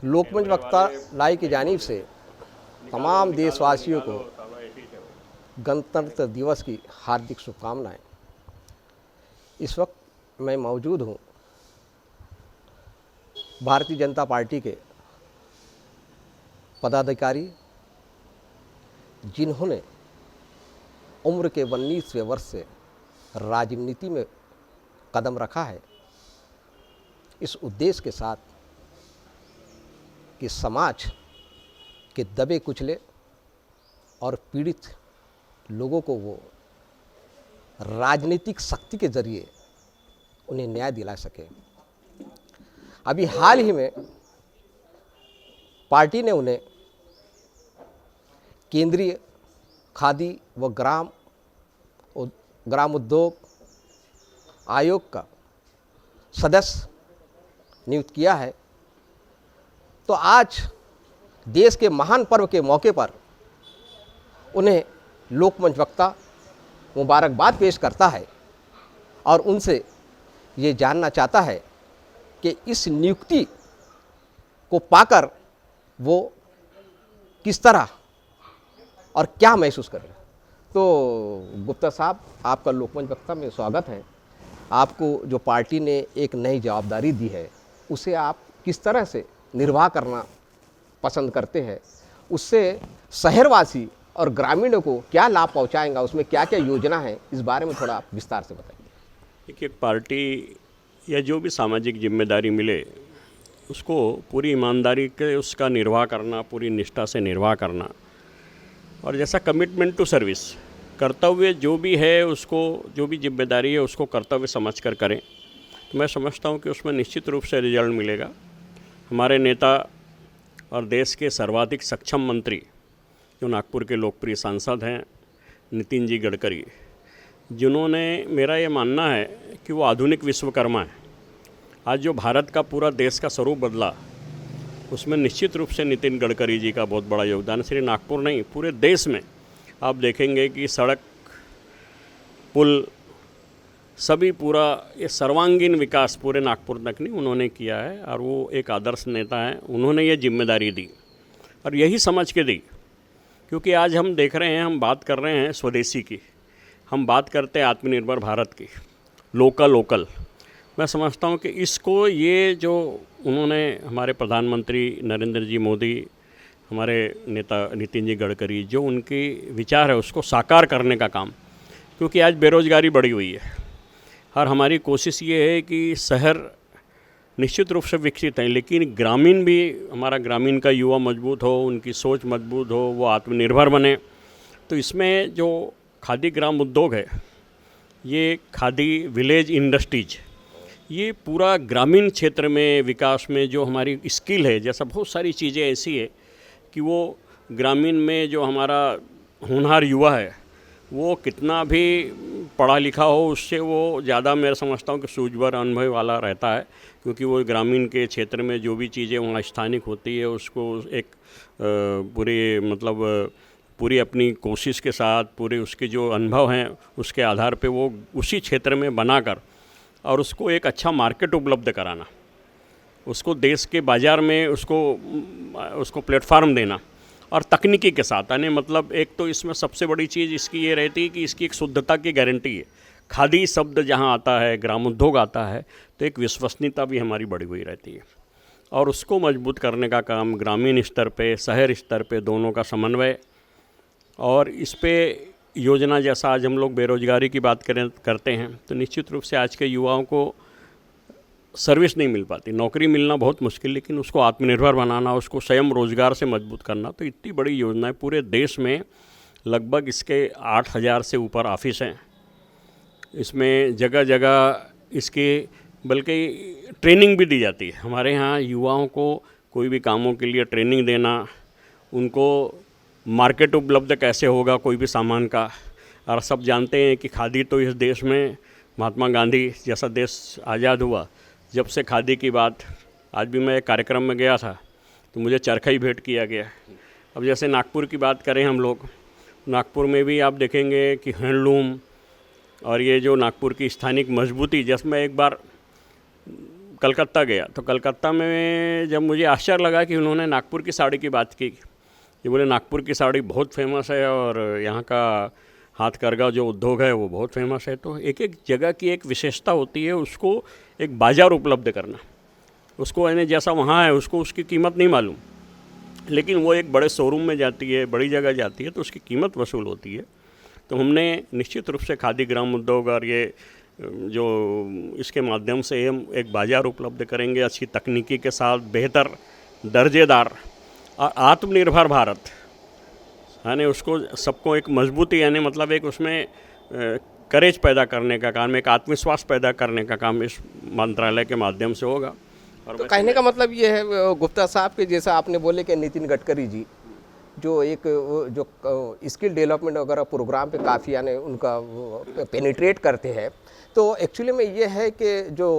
लोकमंच वक्ता लाई की जानिब से तमाम देशवासियों को गणतंत्र दिवस की हार्दिक शुभकामनाएं। इस वक्त मैं मौजूद हूँ भारतीय जनता पार्टी के पदाधिकारी जिन्होंने उम्र के 19वें वर्ष से राजनीति में कदम रखा है, इस उद्देश्य के साथ कि समाज के दबे कुचले और पीड़ित लोगों को वो राजनीतिक शक्ति के जरिए उन्हें न्याय दिला सके। अभी हाल ही में पार्टी ने उन्हें केंद्रीय खादी व ग्राम उद्योग आयोग का सदस्य नियुक्त किया है। तो आज देश के महान पर्व के मौके पर उन्हें लोकमंच वक्ता मुबारकबाद पेश करता है और उनसे ये जानना चाहता है कि इस नियुक्ति को पाकर वो किस तरह और क्या महसूस कर रहे हैं। तो गुप्ता साहब, आपका लोकमंच वक्ता में स्वागत है। आपको जो पार्टी ने एक नई जवाबदारी दी है, उसे आप किस तरह से निर्वाह करना पसंद करते हैं, उससे शहरवासी और ग्रामीणों को क्या लाभ पहुंचाएगा, उसमें क्या क्या योजना है, इस बारे में थोड़ा आप विस्तार से बताइए। देखिए, पार्टी या जो भी सामाजिक जिम्मेदारी मिले उसको पूरी ईमानदारी के उसका निर्वाह करना, पूरी निष्ठा से निर्वाह करना, और जैसा कमिटमेंट टू सर्विस, कर्तव्य जो भी है उसको, जो भी जिम्मेदारी है उसको कर्तव्य समझकर करें, तो मैं समझता हूँ कि उसमें निश्चित रूप से रिजल्ट मिलेगा। हमारे नेता और देश के सर्वाधिक सक्षम मंत्री जो नागपुर के लोकप्रिय सांसद हैं नितिन जी गडकरी, जिन्होंने, मेरा ये मानना है कि वो आधुनिक विश्वकर्मा है। आज जो भारत का पूरा देश का स्वरूप बदला, उसमें निश्चित रूप से नितिन गडकरी जी का बहुत बड़ा योगदान है। सिर्फ नागपुर नहीं, पूरे देश में आप देखेंगे कि सड़क, पुल, सभी पूरा ये सर्वांगीण विकास पूरे नागपुर तक नहीं उन्होंने किया है, और वो एक आदर्श नेता हैं। उन्होंने ये जिम्मेदारी दी और यही समझ के दी, क्योंकि आज हम देख रहे हैं, हम बात कर रहे हैं स्वदेशी की, हम बात करते हैं आत्मनिर्भर भारत की, लोकल। मैं समझता हूँ कि इसको, ये जो उन्होंने, हमारे प्रधानमंत्री नरेंद्र जी मोदी, हमारे नेता नितिन जी गडकरी, जो उनकी विचार है उसको साकार करने का काम, क्योंकि आज बेरोजगारी बढ़ी हुई है और हमारी कोशिश ये है कि शहर निश्चित रूप से विकसित हैं, लेकिन ग्रामीण भी, हमारा ग्रामीण का युवा मजबूत हो, उनकी सोच मजबूत हो, वो आत्मनिर्भर बने। तो इसमें जो खादी ग्राम उद्योग है, ये खादी विलेज इंडस्ट्रीज, ये पूरा ग्रामीण क्षेत्र में विकास में जो हमारी स्किल है, जैसा बहुत सारी चीज़ें ऐसी है कि वो ग्रामीण में जो हमारा होनहार युवा है, वो कितना भी पढ़ा लिखा हो, उससे वो ज़्यादा, मैं समझता हूँ कि सूझबूझ अनुभव वाला रहता है, क्योंकि वो ग्रामीण के क्षेत्र में जो भी चीज़ें वहाँ स्थानिक होती है उसको एक पूरी अपनी कोशिश के साथ, पूरे उसके जो अनुभव हैं उसके आधार पे वो उसी क्षेत्र में बनाकर और उसको एक अच्छा मार्केट उपलब्ध कराना, उसको देश के बाज़ार में उसको प्लेटफार्म देना, और तकनीकी के साथ आने, मतलब एक तो इसमें सबसे बड़ी चीज़ इसकी ये रहती है कि इसकी एक शुद्धता की गारंटी है। खादी शब्द जहाँ आता है, ग्रामोद्योग आता है, तो एक विश्वसनीयता भी हमारी बढ़ी हुई रहती है, और उसको मजबूत करने का काम ग्रामीण स्तर पे, शहर स्तर पे, दोनों का समन्वय। और इस पे योजना, जैसा आज हम लोग बेरोजगारी की बात करते हैं, तो निश्चित रूप से आज के युवाओं को सर्विस नहीं मिल पाती, नौकरी मिलना बहुत मुश्किल, लेकिन उसको आत्मनिर्भर बनाना, उसको स्वयं रोजगार से मजबूत करना, तो इतनी बड़ी योजना है। पूरे देश में लगभग इसके 8000 से ऊपर ऑफिस हैं, इसमें जगह जगह इसके, बल्कि ट्रेनिंग भी दी जाती है। हमारे यहाँ युवाओं को कोई भी कामों के लिए ट्रेनिंग देना, उनको मार्केट उपलब्ध कैसे होगा कोई भी सामान का, और सब जानते हैं कि खादी तो इस देश में, महात्मा गांधी जैसा देश आज़ाद हुआ, जब से खादी की बात, आज भी मैं एक कार्यक्रम में गया था तो मुझे चरखा ही भेंट किया गया। अब जैसे नागपुर की बात करें हम लोग, नागपुर में भी आप देखेंगे कि हैंडलूम और ये जो नागपुर की स्थानिक मजबूती, जिसमें एक बार कलकत्ता गया तो कलकत्ता में जब मुझे आश्चर्य लगा कि उन्होंने नागपुर की साड़ी की बात की, ये बोले नागपुर की साड़ी बहुत फेमस है और यहाँ का हाथकरघा जो उद्योग है वो बहुत फेमस है। तो एक एक जगह की एक विशेषता होती है, उसको एक बाज़ार उपलब्ध करना। उसको यानी जैसा वहाँ है उसको उसकी कीमत नहीं मालूम, लेकिन वो एक बड़े शोरूम में जाती है, बड़ी जगह जाती है तो उसकी कीमत वसूल होती है। तो हमने निश्चित रूप से खादी ग्राम उद्योग और ये जो इसके माध्यम से हम एक बाज़ार उपलब्ध करेंगे अच्छी तकनीकी के साथ, बेहतर दर्जेदार और आत्मनिर्भर भारत, यानी उसको सबको एक मजबूती, यानी मतलब एक उसमें करेज पैदा करने का काम, एक आत्मविश्वास पैदा करने का काम इस मंत्रालय के माध्यम से होगा। और तो कहने का मतलब ये है गुप्ता साहब के, जैसा आपने बोले कि नितिन गडकरी जी जो एक जो स्किल डेवलपमेंट वगैरह प्रोग्राम पे काफ़ी यानी उनका पेनिट्रेट करते हैं, तो एक्चुअली में ये है कि जो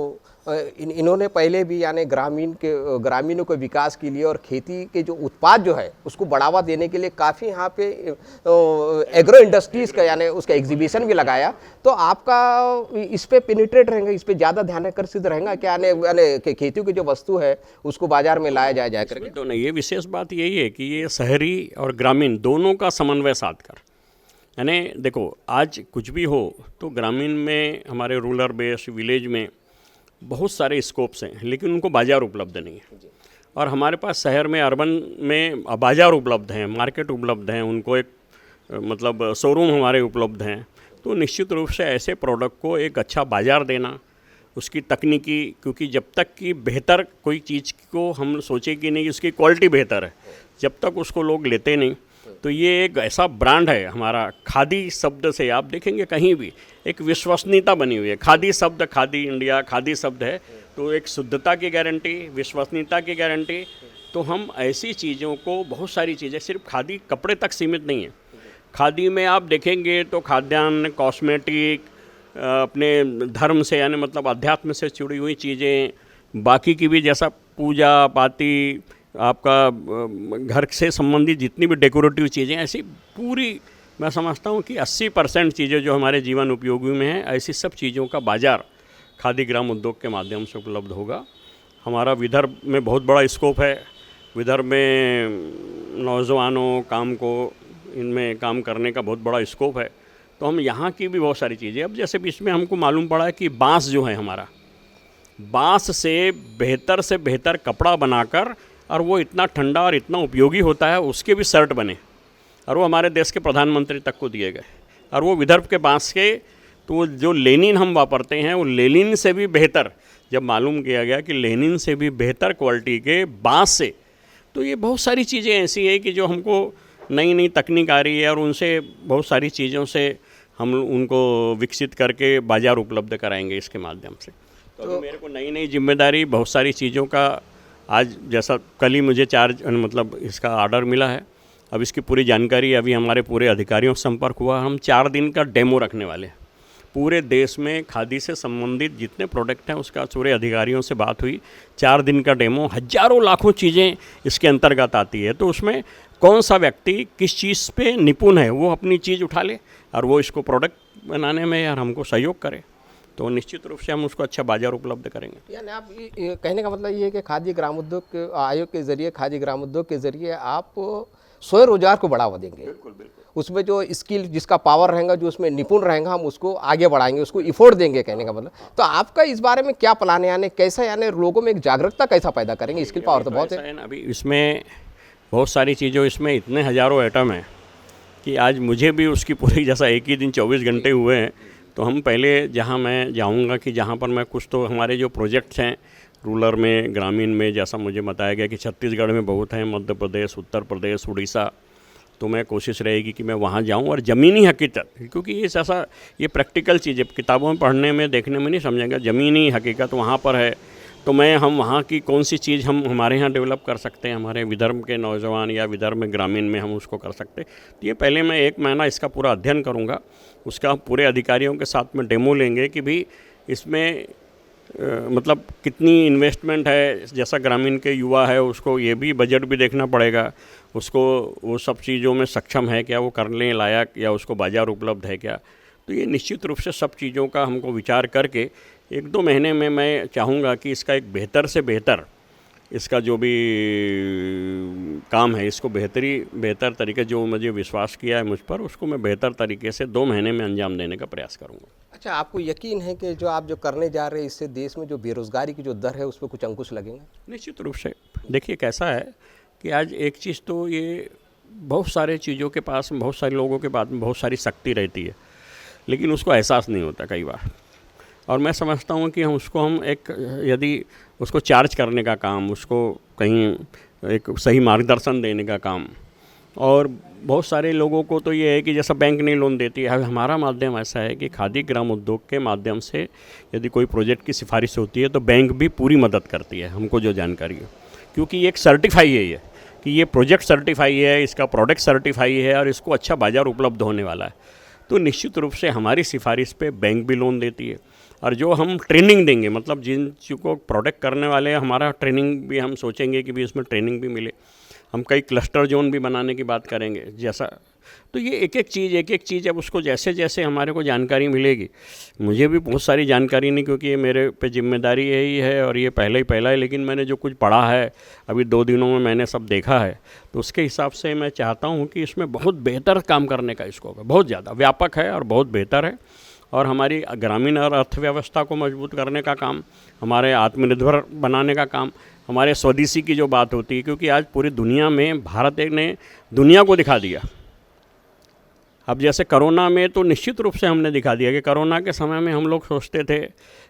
इन्होंने पहले भी यानी ग्रामीणों के विकास के लिए और खेती के जो उत्पाद जो है उसको बढ़ावा देने के लिए काफ़ी यहाँ पे एग्रो इंडस्ट्रीज़ का यानी उसका एग्जीबिशन भी लगाया। तो आपका इस पे पेनिट्रेट रहेंगे, इस पे ज़्यादा ध्यान आकर्षित रहेगा क्या, यानी खेती की जो वस्तु है उसको बाजार में लाया जाए करके? तो नहीं, ये विशेष बात यही है कि ये शहरी और ग्रामीण दोनों का समन्वय साध कर, यानी देखो आज कुछ भी हो तो ग्रामीण में हमारे रूरल बेस विलेज में बहुत सारे स्कोप्स हैं, लेकिन उनको बाज़ार उपलब्ध नहीं है। और हमारे पास शहर में अर्बन में बाज़ार उपलब्ध हैं, मार्केट उपलब्ध हैं, उनको एक मतलब शोरूम हमारे उपलब्ध हैं। तो निश्चित रूप से ऐसे प्रोडक्ट को एक अच्छा बाज़ार देना, उसकी तकनीकी, क्योंकि जब तक कि बेहतर कोई चीज़ को हम सोचे कि नहीं उसकी क्वालिटी बेहतर है, जब तक उसको लोग लेते नहीं, तो ये एक ऐसा ब्रांड है हमारा। खादी शब्द से आप देखेंगे कहीं भी एक विश्वसनीयता बनी हुई है। खादी शब्द, खादी इंडिया, खादी शब्द है तो एक शुद्धता की गारंटी, विश्वसनीयता की गारंटी। तो हम ऐसी चीज़ों को, बहुत सारी चीज़ें, सिर्फ खादी कपड़े तक सीमित नहीं है। खादी में आप देखेंगे तो खाद्यान्न, कॉस्मेटिक, अपने धर्म से यानी मतलब अध्यात्म से जुड़ी हुई चीज़ें, बाकी की भी जैसा पूजा पाती, आपका घर से संबंधित जितनी भी डेकोरेटिव चीज़ें, ऐसी पूरी मैं समझता हूँ कि 80% चीज़ें जो हमारे जीवन उपयोगी में हैं, ऐसी सब चीज़ों का बाज़ार खादी ग्राम उद्योग के माध्यम से उपलब्ध होगा। हमारा विदर्भ में बहुत बड़ा स्कोप है। विदर्भ में नौजवानों काम को इनमें काम करने का बहुत बड़ा स्कोप है। तो हम यहाँ की भी बहुत सारी चीज़ें, अब जैसे बीच में हमको मालूम पड़ा है कि बाँस जो है हमारा, बाँस से बेहतर कपड़ा बनाकर, और वो इतना ठंडा और इतना उपयोगी होता है, उसके भी शर्ट बने और वो हमारे देश के प्रधानमंत्री तक को दिए गए। और वो विदर्भ के बाँस के, तो जो लेनिन हम वापरते हैं वो लेनिन से भी बेहतर, जब मालूम किया गया कि लेनिन से भी बेहतर क्वालिटी के बाँस से, तो ये बहुत सारी चीज़ें ऐसी है कि जो हमको नई नई तकनीक आ रही है और उनसे बहुत सारी चीज़ों से हम उनको विकसित करके बाज़ार उपलब्ध कराएंगे इसके माध्यम से। तो मेरे को नई नई जिम्मेदारी, बहुत सारी चीज़ों का, आज जैसा कल ही मुझे मतलब इसका ऑर्डर मिला है। अब इसकी पूरी जानकारी अभी हमारे पूरे अधिकारियों से संपर्क हुआ। हम 4 दिन का डेमो रखने वाले हैं। पूरे देश में खादी से संबंधित जितने प्रोडक्ट हैं उसका पूरे अधिकारियों से बात हुई। 4 दिन का डेमो, हजारों लाखों चीज़ें इसके अंतर्गत आती है। तो उसमें कौन सा व्यक्ति किस चीज़ पे निपुण है वो अपनी चीज़ उठा ले और वो इसको प्रोडक्ट बनाने में यार हमको सहयोग करे, तो निश्चित रूप से हम उसको अच्छा बाजार उपलब्ध करेंगे। यानी आप ये कहने का मतलब ये है कि खादी ग्राम उद्योग आयोग के जरिए, खादी ग्राम उद्योग के जरिए आप स्वयं रोजगार को बढ़ावा देंगे। बिल्कुल बिल्कुल। उसमें जो स्किल, जिसका पावर रहेगा, जो उसमें निपुण रहेगा, हम उसको आगे बढ़ाएंगे, उसको इफोर्ट देंगे, कहने का मतलब। तो आपका इस बारे में क्या प्लान है, यानी कैसा, यानी लोगों में एक जागरूकता कैसा पैदा करेंगे? स्किल पावर तो बहुत है। अभी इसमें बहुत सारी चीज़ों, इसमें इतने हज़ारों आइटम हैं कि आज मुझे भी उसकी पूरी, जैसा एक ही दिन 24 घंटे हुए हैं, तो हम पहले जहाँ मैं जाऊँगा कि जहाँ पर मैं कुछ, तो हमारे जो प्रोजेक्ट्स हैं रूरल में, ग्रामीण में, जैसा मुझे बताया गया कि छत्तीसगढ़ में बहुत हैं, मध्य प्रदेश, उत्तर प्रदेश, उड़ीसा, तो मैं कोशिश रहेगी कि मैं वहाँ जाऊँ और ज़मीनी हकीकत, क्योंकि ये ऐसा, ये प्रैक्टिकल चीज़ें किताबों में पढ़ने में, देखने में नहीं समझेंगे, ज़मीनी हकीकत वहाँ पर है। तो हम वहाँ की कौन सी चीज़ हम हमारे यहाँ डेवलप कर सकते हैं, हमारे विदर्भ के नौजवान या विदर्भ में ग्रामीण में हम उसको कर सकते हैं। तो ये पहले मैं 1 महीना इसका पूरा अध्ययन करूँगा, उसका पूरे अधिकारियों के साथ में डेमो लेंगे कि भाई इसमें मतलब कितनी इन्वेस्टमेंट है। जैसा ग्रामीण के युवा है उसको ये भी बजट भी देखना पड़ेगा, उसको वो सब चीज़ों में सक्षम है क्या, वो करने लायक, या उसको बाज़ार उपलब्ध है क्या। तो ये निश्चित रूप से सब चीज़ों का हमको विचार करके 1-2 महीने में मैं चाहूँगा कि इसका एक बेहतर से बेहतर, इसका जो भी काम है इसको बेहतर तरीके, जो मुझे विश्वास किया है मुझ पर, उसको मैं बेहतर तरीके से 2 महीने में अंजाम देने का प्रयास करूँगा। अच्छा, आपको यकीन है कि जो आप जो करने जा रहे हैं इससे देश में जो बेरोज़गारी की जो दर है उस पर कुछ अंकुश लगेगा? निश्चित रूप से। देखिए कैसा है कि आज एक चीज़ तो ये, बहुत सारे चीज़ों के पास, बहुत सारे लोगों के पास में बहुत सारी शक्ति रहती है, लेकिन उसको एहसास नहीं होता कई बार। और मैं समझता हूँ कि हम एक, यदि उसको चार्ज करने का काम, उसको कहीं एक सही मार्गदर्शन देने का काम, और बहुत सारे लोगों को तो ये है कि जैसा बैंक नहीं लोन देती है, हमारा माध्यम ऐसा है कि खादी ग्राम उद्योग के माध्यम से यदि कोई प्रोजेक्ट की सिफारिश होती है तो बैंक भी पूरी मदद करती है, हमको जो जानकारी है, क्योंकि ये एक सर्टिफाई है, ये कि ये प्रोजेक्ट सर्टिफाई है, इसका प्रोडक्ट सर्टिफाई है और इसको अच्छा बाज़ार उपलब्ध होने वाला है। तो निश्चित रूप से हमारी सिफारिश पे बैंक भी लोन देती है। और जो हम ट्रेनिंग देंगे, मतलब जिन को प्रोडक्ट करने वाले हैं, हमारा ट्रेनिंग भी हम सोचेंगे कि भी इसमें ट्रेनिंग भी मिले। हम कई क्लस्टर जोन भी बनाने की बात करेंगे जैसा। तो ये एक एक चीज़ अब उसको जैसे जैसे हमारे को जानकारी मिलेगी, मुझे भी बहुत सारी जानकारी नहीं, क्योंकि ये मेरे पे जिम्मेदारी यही है और ये पहला है, लेकिन मैंने जो कुछ पढ़ा है अभी 2 दिनों में मैंने सब देखा है, तो उसके हिसाब से मैं चाहता हूँ कि इसमें बहुत बेहतर काम करने का स्कोप है, बहुत ज़्यादा व्यापक है और बहुत बेहतर है। और हमारी ग्रामीण और अर्थव्यवस्था को मजबूत करने का काम, हमारे आत्मनिर्भर बनाने का काम, हमारे स्वदेशी की जो बात होती है, क्योंकि आज पूरी दुनिया में भारत ने दुनिया को दिखा दिया। अब जैसे कोरोना में तो निश्चित रूप से हमने दिखा दिया कि कोरोना के समय में हम लोग सोचते थे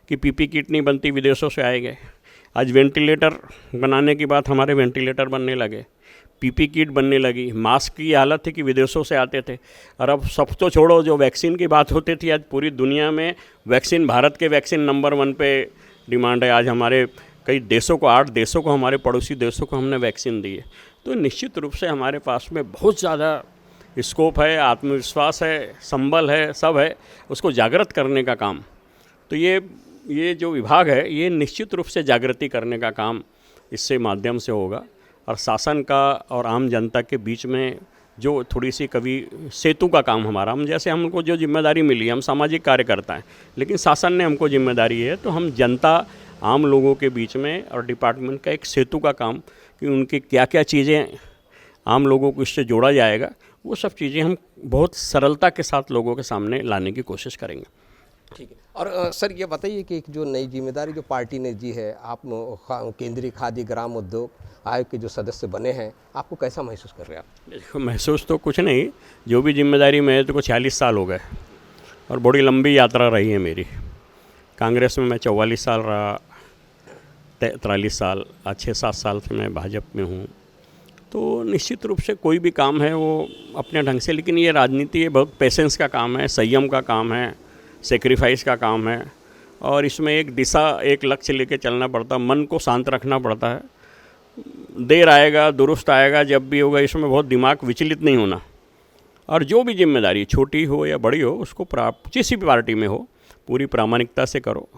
कि पीपी किट नहीं बनती, विदेशों से आएंगे। आज वेंटिलेटर बनाने की बात, हमारे वेंटिलेटर बनने लगे, पीपी किट बनने लगी, मास्क की हालत थी कि विदेशों से आते थे। और अब सब तो छोड़ो, जो वैक्सीन की बात होती थी, आज पूरी दुनिया में वैक्सीन, भारत के वैक्सीन नंबर 1 पे डिमांड है। आज हमारे कई देशों को, 8 देशों को, हमारे पड़ोसी देशों को हमने वैक्सीन दी है। तो निश्चित रूप से हमारे पास में बहुत ज़्यादा स्कोप है, आत्मविश्वास है, संबल है, सब है, उसको जागृत करने का काम। तो ये जो विभाग है, ये निश्चित रूप से जागृति करने का काम इससे माध्यम से होगा। और शासन का और आम जनता के बीच में जो थोड़ी सी कभी सेतु का काम हमारा, हम जैसे हमको जो जिम्मेदारी मिली, हम सामाजिक कार्यकर्ता हैं, लेकिन शासन ने हमको जिम्मेदारी है, तो हम जनता, आम लोगों के बीच में और डिपार्टमेंट का एक सेतु का काम, कि उनकी क्या क्या चीज़ें आम लोगों को इससे जोड़ा जाएगा, वो सब चीज़ें हम बहुत सरलता के साथ लोगों के सामने लाने की कोशिश करेंगे। ठीक है। और सर ये बताइए कि एक जो नई जिम्मेदारी जो पार्टी ने दी है, आप केंद्रीय खादी ग्राम उद्योग आयोग के जो सदस्य बने हैं, आपको कैसा महसूस कर रहे हैं आप? देखो, महसूस तो कुछ नहीं, जो भी जिम्मेदारी में तो 46 साल हो गए और बड़ी लंबी यात्रा रही है मेरी। कांग्रेस में मैं 44 साल रहा, 43 साल, 6-7 साल से मैं भाजपा में हूँ। तो निश्चित रूप से कोई भी काम है वो अपने ढंग से, लेकिन ये राजनीति, ये बहुत पेशेंस का काम है, संयम का काम है, सेक्रीफाइस का काम है, और इसमें एक दिशा, एक लक्ष्य लेके चलना पड़ता, मन को शांत रखना पड़ता है। देर आएगा, दुरुस्त आएगा, जब भी होगा, इसमें बहुत दिमाग विचलित नहीं होना। और जो भी जिम्मेदारी छोटी हो या बड़ी हो, उसको किसी भी पार्टी में हो, पूरी प्रामाणिकता से करो।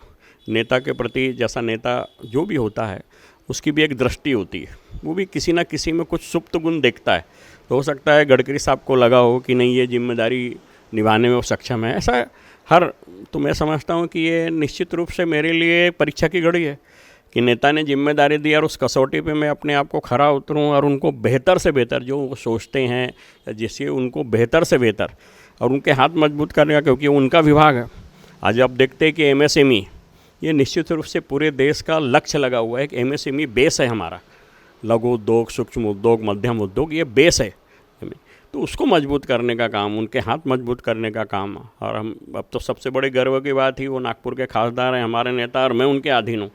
नेता के प्रति, जैसा नेता जो भी होता है, उसकी भी एक दृष्टि होती है, वो भी किसी ना किसी में कुछ सुप्त गुण देखता है। तो हो सकता है गडकरी साहब को लगा हो कि नहीं, ये जिम्मेदारी निभाने में वो सक्षम है, ऐसा तो मैं समझता हूँ कि ये निश्चित रूप से मेरे लिए परीक्षा की घड़ी है कि नेता ने जिम्मेदारी दी और उस कसौटी पे मैं अपने आप को खरा उतरूँ और उनको बेहतर से बेहतर, जो वो सोचते हैं या जिससे उनको बेहतर से बेहतर, और उनके हाथ मजबूत करने का, क्योंकि उनका विभाग है। आज आप देखते हैं कि MSME, ये निश्चित रूप से पूरे देश का लक्ष्य लगा हुआ है कि MSME बेस है हमारा, लघु उद्योग, सूक्ष्म उद्योग, मध्यम उद्योग, ये बेस है। तो उसको मजबूत करने का काम, उनके हाथ मजबूत करने का काम। और हम, अब तो सबसे बड़े गर्व की बात ही, वो नागपुर के खासदार हैं हमारे नेता, और मैं उनके अधीन हूँ।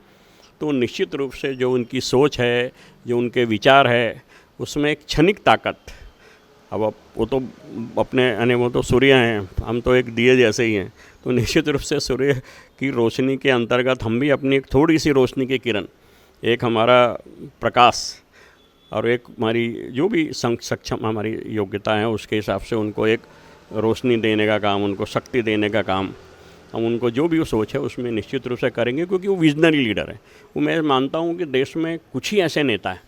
तो निश्चित रूप से जो उनकी सोच है, जो उनके विचार है, उसमें एक क्षणिक ताकत। अब वो तो अपने वो तो सूर्य हैं, हम तो एक दिए जैसे ही हैं। तो निश्चित रूप से सूर्य की रोशनी के अंतर्गत हम भी अपनी एक थोड़ी सी रोशनी की किरण, एक हमारा प्रकाश, और एक हमारी जो भी सक्षम हमारी योग्यता है, उसके हिसाब से उनको एक रोशनी देने का काम, उनको शक्ति देने का काम, हम उनको जो भी वो सोच है उसमें निश्चित रूप से करेंगे, क्योंकि वो विजनरी लीडर है। वो मैं मानता हूँ कि देश में कुछ ही ऐसे नेता हैं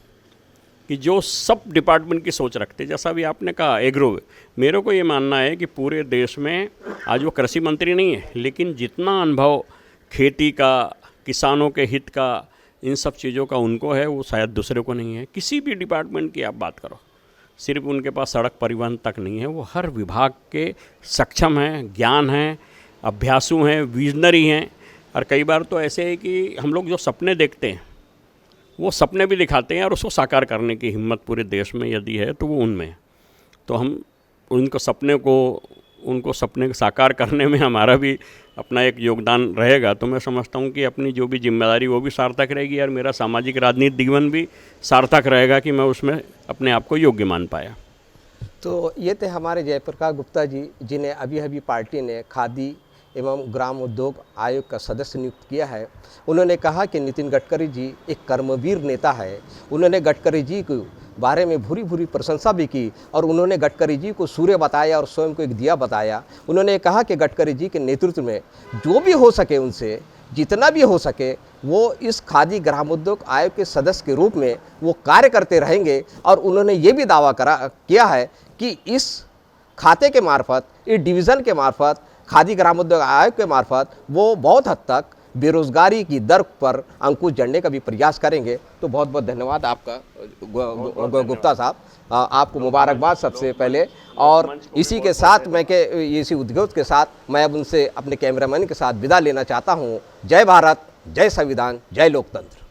कि जो सब डिपार्टमेंट की सोच रखते हैं। जैसा भी आपने कहा एग्रो, मेरे को ये मानना है कि पूरे देश में, आज वो कृषि मंत्री नहीं है, लेकिन जितना अनुभव खेती का, किसानों के हित का, इन सब चीज़ों का उनको है, वो शायद दूसरे को नहीं है। किसी भी डिपार्टमेंट की आप बात करो, सिर्फ उनके पास सड़क परिवहन तक नहीं है, वो हर विभाग के सक्षम हैं, ज्ञान हैं, अभ्यासु हैं, विजनरी हैं। और कई बार तो ऐसे है कि हम लोग जो सपने देखते हैं वो सपने भी दिखाते हैं, और उसको साकार करने की हिम्मत पूरे देश में यदि है तो वो उनमें है। तो हम उनको सपने को साकार करने में हमारा भी अपना एक योगदान रहेगा। तो मैं समझता हूँ कि अपनी जो भी जिम्मेदारी वो भी सार्थक रहेगी, और मेरा सामाजिक राजनीतिक जीवन भी सार्थक रहेगा कि मैं उसमें अपने आप को योग्य मान पाया। तो ये थे हमारे जयप्रकाश गुप्ता जी, जिन्हें अभी अभी पार्टी ने खादी एवं ग्राम उद्योग आयोग का सदस्य नियुक्त किया है। उन्होंने कहा कि नितिन गडकरी जी एक कर्मवीर नेता है। उन्होंने गडकरी जी के बारे में भूरी भूरी प्रशंसा भी की, और उन्होंने गडकरी जी को सूर्य बताया और स्वयं को एक दिया बताया। उन्होंने कहा कि गडकरी जी के नेतृत्व में जो भी हो सके, उनसे जितना भी हो सके, वो इस खादी ग्रामोद्योग आयोग के सदस्य के रूप में वो कार्य करते रहेंगे। और उन्होंने ये भी दावा किया है कि इस खाते के मार्फत, इस डिवीज़न के मार्फत, खादी ग्रामोद्योग आयोग के मार्फत वो बहुत हद तक बेरोजगारी की दर पर अंकुश जड़ने का भी प्रयास करेंगे। तो बहुत बहुत धन्यवाद आपका गुप्ता साहब, आपको मुबारकबाद सबसे पहले। और इसी के साथ इसी उद्घोष के साथ मैं अब उनसे अपने कैमरामैन के साथ विदा लेना चाहता हूँ। जय भारत, जय संविधान, जय लोकतंत्र।